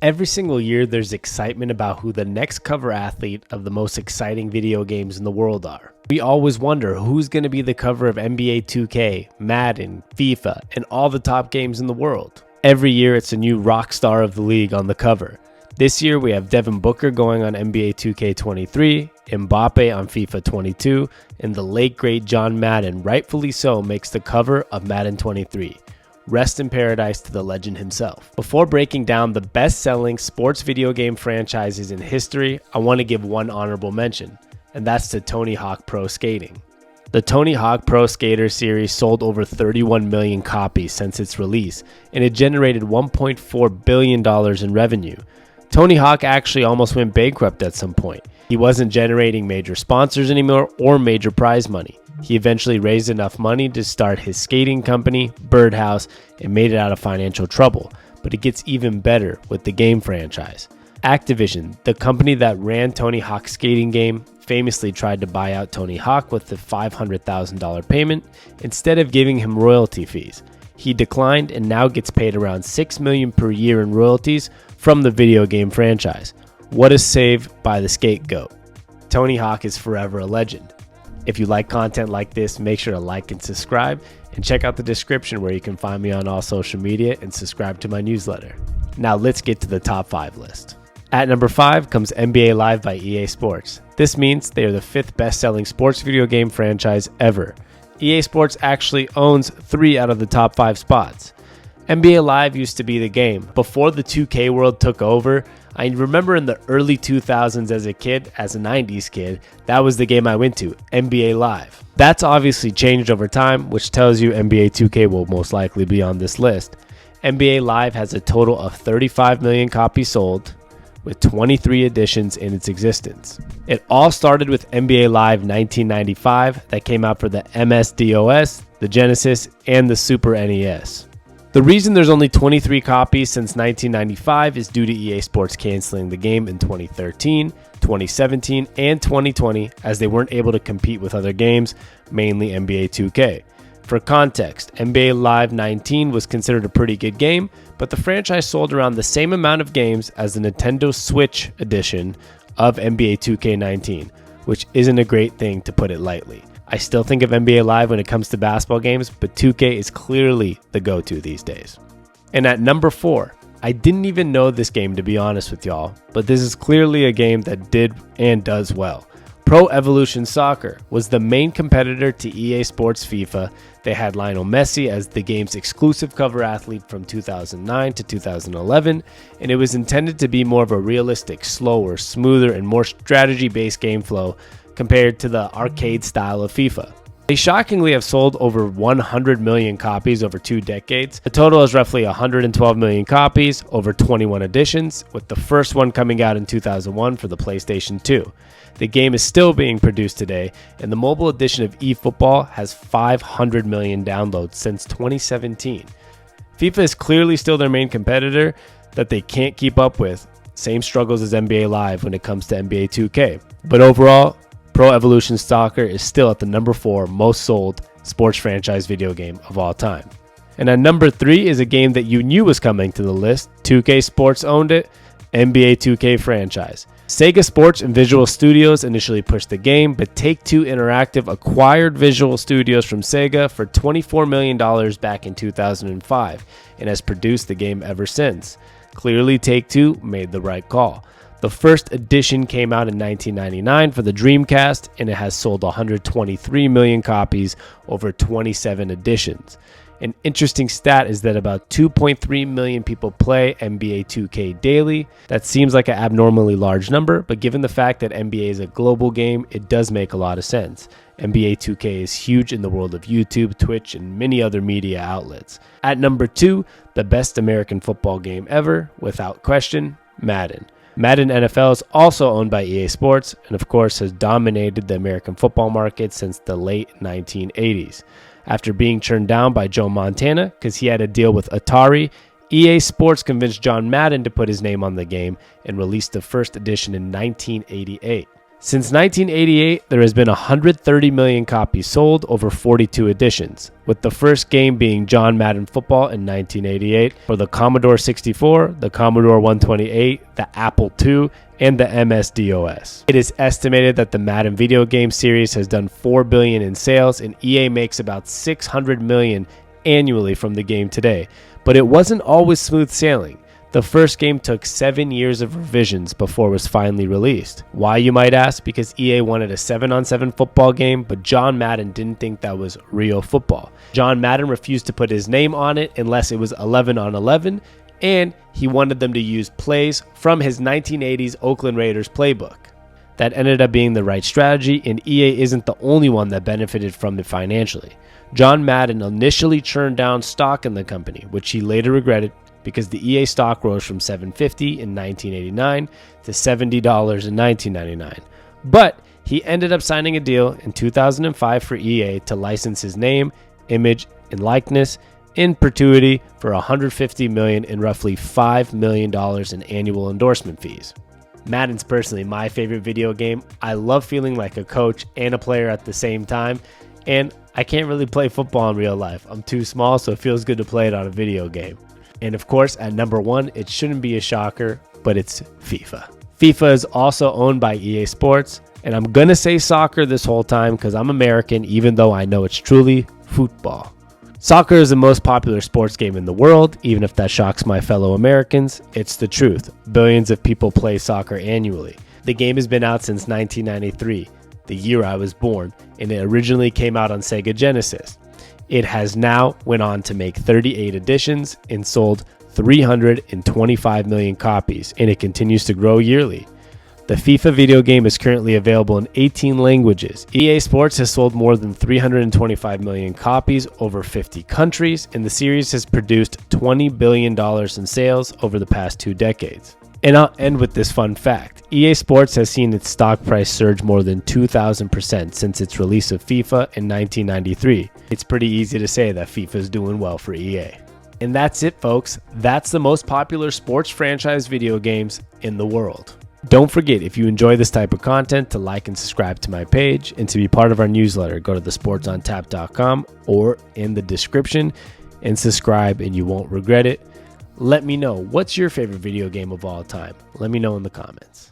Every single year, there's excitement about who the next cover athlete of the most exciting video games in the world are. We always wonder who's going to be the cover of NBA 2K, Madden, Fifa, and all the top games in the world. Every year, it's a new rock star of the league on the cover. This year, we have Devin Booker going on NBA 2K23, Mbappe on FIFA 22, and the late great John Madden, rightfully so, makes the cover of Madden 23. Rest in paradise to the legend himself. Before breaking down the best-selling sports video game franchises in history, I want to give one honorable mention, and that's to Tony Hawk Pro Skating. The Tony Hawk Pro Skater series sold over 31 million copies since its release, and it generated $1.4 billion in revenue. Tony Hawk actually almost went bankrupt at some point. He wasn't generating major sponsors anymore or major prize money. He eventually raised enough money to start his skating company, Birdhouse, and made it out of financial trouble. But it gets even better with the game franchise. Activision, the company that ran Tony Hawk's skating game, famously tried to buy out Tony Hawk with the $500,000 payment instead of giving him royalty fees. He declined and now gets paid around $6 million per year in royalties from the video game franchise. What a save by the scapegoat. Tony Hawk is forever a legend. If you like content like this, make sure to like and subscribe, and check out the description where you can find me on all social media and subscribe to my newsletter. Now let's get to the top 5 list. At number 5 comes NBA Live by EA Sports. This means they are the 5th best-selling sports video game franchise ever. EA Sports actually owns 3 out of the top 5 spots. NBA Live used to be the game. Before the 2K world took over, I remember in the early 2000s as a kid, as a 90s kid, that was the game I went to, NBA Live. That's obviously changed over time, which tells you NBA 2K will most likely be on this list. NBA Live has a total of 35 million copies sold, with 23 editions in its existence. It all started with NBA Live 1995 that came out for the MS-DOS, the Genesis, and the Super NES. The reason there's only 23 copies since 1995 is due to EA Sports canceling the game in 2013, 2017, and 2020 as they weren't able to compete with other games, mainly NBA 2K. For context, NBA Live 19 was considered a pretty good game, but the franchise sold around the same amount of games as the Nintendo Switch edition of NBA 2K19, which isn't a great thing to put it lightly. I still think of NBA Live when it comes to basketball games, but 2K is clearly the go-to these days. And at number 4, I didn't even know this game to be honest with y'all, but this is clearly a game that did and does well. Pro Evolution Soccer was the main competitor to EA Sports FIFA. They had Lionel Messi as the game's exclusive cover athlete from 2009 to 2011, and it was intended to be more of a realistic, slower, smoother, and more strategy-based game flow compared to the arcade style of FIFA. They shockingly have sold over 100 million copies over 2 decades. The total is roughly 112 million copies over 21 editions, with the first one coming out in 2001 for the PlayStation 2. The game is still being produced today, and the mobile edition of eFootball has 500 million downloads since 2017. FIFA is clearly still their main competitor that they can't keep up with. Same struggles as NBA Live when it comes to NBA 2K. But overall, Pro Evolution Soccer is still at the number 4 most sold sports franchise video game of all time. And at number 3 is a game that you knew was coming to the list. 2K Sports owned it, NBA 2K franchise. Sega Sports and Visual Studios initially pushed the game, but Take-Two Interactive acquired Visual Studios from Sega for $24 million back in 2005 and has produced the game ever since. Clearly, Take-Two made the right call. The first edition came out in 1999 for the Dreamcast, and it has sold 123 million copies over 27 editions. An interesting stat is that about 2.3 million people play NBA 2K daily. That seems like an abnormally large number, but given the fact that NBA is a global game, it does make a lot of sense. NBA 2K is huge in the world of YouTube, Twitch, and many other media outlets. At number 2, the best American football game ever, without question, Madden. Madden NFL is also owned by EA Sports and of course has dominated the American football market since the late 1980s. After being turned down by Joe Montana because he had a deal with Atari, EA Sports convinced John Madden to put his name on the game and released the first edition in 1988. Since 1988, there has been 130 million copies sold over 42 editions, with the first game being John Madden Football in 1988 for the Commodore 64, the Commodore 128, the Apple II, and the MS-DOS. It is estimated that the Madden video game series has done $4 billion in sales, and EA makes about $600 million annually from the game today. But it wasn't always smooth sailing. The first game took 7 years of revisions before it was finally released. Why, you might ask? Because EA wanted a 7-on-7 football game, but John Madden didn't think that was real football. John Madden refused to put his name on it unless it was 11-on-11, and he wanted them to use plays from his 1980s Oakland Raiders playbook. That ended up being the right strategy, and EA isn't the only one that benefited from it financially. John Madden initially churned down stock in the company, which he later regretted, because the EA stock rose from $7.50 in 1989 to $70 in 1999. But he ended up signing a deal in 2005 for EA to license his name, image, and likeness in perpetuity for $150 million and roughly $5 million in annual endorsement fees. Madden's personally my favorite video game. I love feeling like a coach and a player at the same time, and I can't really play football in real life. I'm too small, so it feels good to play it on a video game. And of course, at number 1, it shouldn't be a shocker, but it's FIFA. FIFA is also owned by EA Sports, and I'm gonna say soccer this whole time because I'm American, even though I know it's truly football. Soccer is the most popular sports game in the world, even if that shocks my fellow Americans. It's the truth. Billions of people play soccer annually. The game has been out since 1993, the year I was born, and it originally came out on Sega Genesis. It has now went on to make 38 editions and sold 325 million copies, and it continues to grow yearly. The FIFA video game is currently available in 18 languages. EA Sports has sold more than 325 million copies over 50 countries, and the series has produced $20 billion in sales over the past 2 decades. And I'll end with this fun fact. EA Sports has seen its stock price surge more than 2,000% since its release of FIFA in 1993. It's pretty easy to say that FIFA is doing well for EA. And that's it, folks. That's the most popular sports franchise video games in the world. Don't forget, if you enjoy this type of content, to like and subscribe to my page, and to be part of our newsletter, go to thesportsontap.com or in the description and subscribe, and you won't regret it. Let me know, what's your favorite video game of all time? Let me know in the comments.